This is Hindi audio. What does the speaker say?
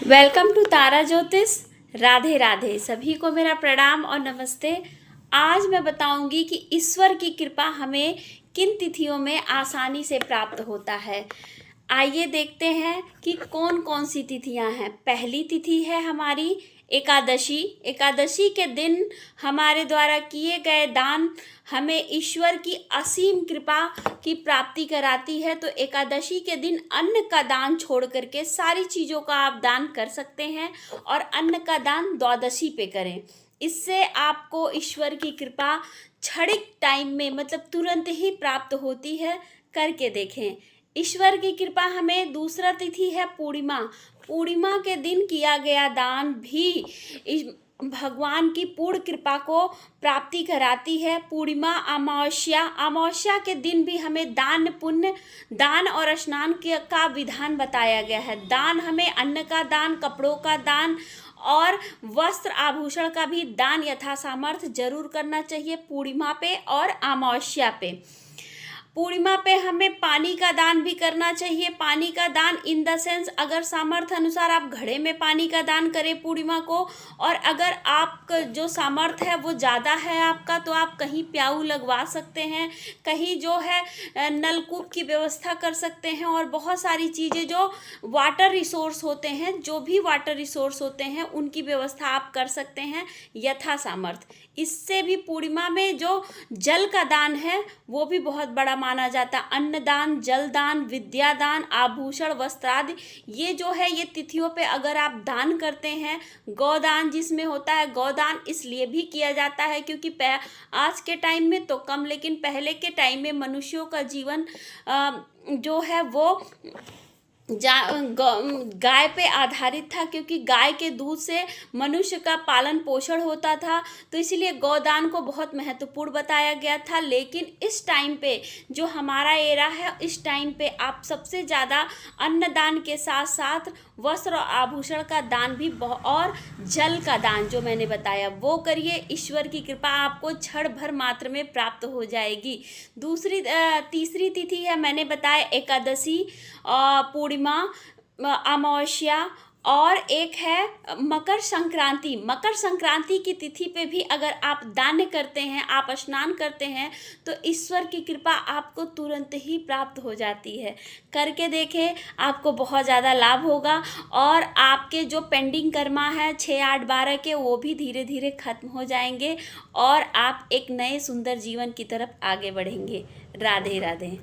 वेलकम टू तारा ज्योतिष। राधे राधे। सभी को मेरा प्रणाम और नमस्ते। आज मैं बताऊंगी कि ईश्वर की कृपा हमें किन तिथियों में आसानी से प्राप्त होता है। आइए देखते हैं कि कौन कौन सी तिथियां हैं। पहली तिथि है हमारी एकादशी। एकादशी के दिन हमारे द्वारा किए गए दान हमें ईश्वर की असीम कृपा की प्राप्ति कराती है। तो एकादशी के दिन अन्न का दान छोड़ करके सारी चीज़ों का आप दान कर सकते हैं और अन्न का दान द्वादशी पे करें। इससे आपको ईश्वर की कृपा क्षणिक टाइम में मतलब तुरंत ही प्राप्त होती है। करके देखें। ईश्वर की कृपा हमें दूसरा तिथि है पूर्णिमा। पूर्णिमा के दिन किया गया दान भी भगवान की पूर्ण कृपा को प्राप्ति कराती है। पूर्णिमा अमावस्या के दिन भी हमें दान पुण्य दान और स्नान का विधान बताया गया है। दान हमें अन्न का दान, कपड़ों का दान और वस्त्र आभूषण का भी दान यथा सामर्थ्य जरूर करना चाहिए पूर्णिमा पे और अमावस्या पे। पूर्णिमा पे हमें पानी का दान भी करना चाहिए। पानी का दान इन द सेंस अगर सामर्थ्य अनुसार आप घड़े में पानी का दान करें पूर्णिमा को, और अगर आप जो सामर्थ्य है वो ज़्यादा है आपका तो आप कहीं प्याऊ लगवा सकते हैं, कहीं जो है नलकूप की व्यवस्था कर सकते हैं और बहुत सारी चीज़ें जो वाटर रिसोर्स होते हैं, जो भी वाटर रिसोर्स होते हैं उनकी व्यवस्था आप कर सकते हैं यथा सामर्थ्य। इससे भी पूर्णिमा में जो जल का दान है वो भी बहुत बड़ा माना जाता है। अन्नदान, जल दान, विद्या दान, आभूषण, वस्त्र आदि ये जो है ये तिथियों पे अगर आप दान करते हैं। गौदान जिसमें होता है, गौदान इसलिए भी किया जाता है क्योंकि आज के टाइम में तो कम, लेकिन पहले के टाइम में मनुष्यों का जीवन जो है वो गाय पे आधारित था, क्योंकि गाय के दूध से मनुष्य का पालन पोषण होता था, तो इसलिए गौदान को बहुत महत्वपूर्ण बताया गया था। लेकिन इस टाइम पे जो हमारा एरा है, इस टाइम पे आप सबसे ज़्यादा अन्नदान के साथ साथ वस्त्र और आभूषण का दान भी और जल का दान जो मैंने बताया वो करिए। ईश्वर की कृपा आपको क्षण भर मात्र में प्राप्त हो जाएगी। तीसरी तिथि है मैंने बताया एकादशी, पूर्णिमा, अमावस्या और एक है मकर संक्रांति। मकर संक्रांति की तिथि पे भी अगर आप दान करते हैं, आप स्नान करते हैं तो ईश्वर की कृपा आपको तुरंत ही प्राप्त हो जाती है। करके देखें, आपको बहुत ज़्यादा लाभ होगा और आपके जो पेंडिंग कर्मा है 6, 8, 12 के वो भी धीरे धीरे खत्म हो जाएंगे और आप एक नए सुंदर जीवन की तरफ आगे बढ़ेंगे। राधे राधे।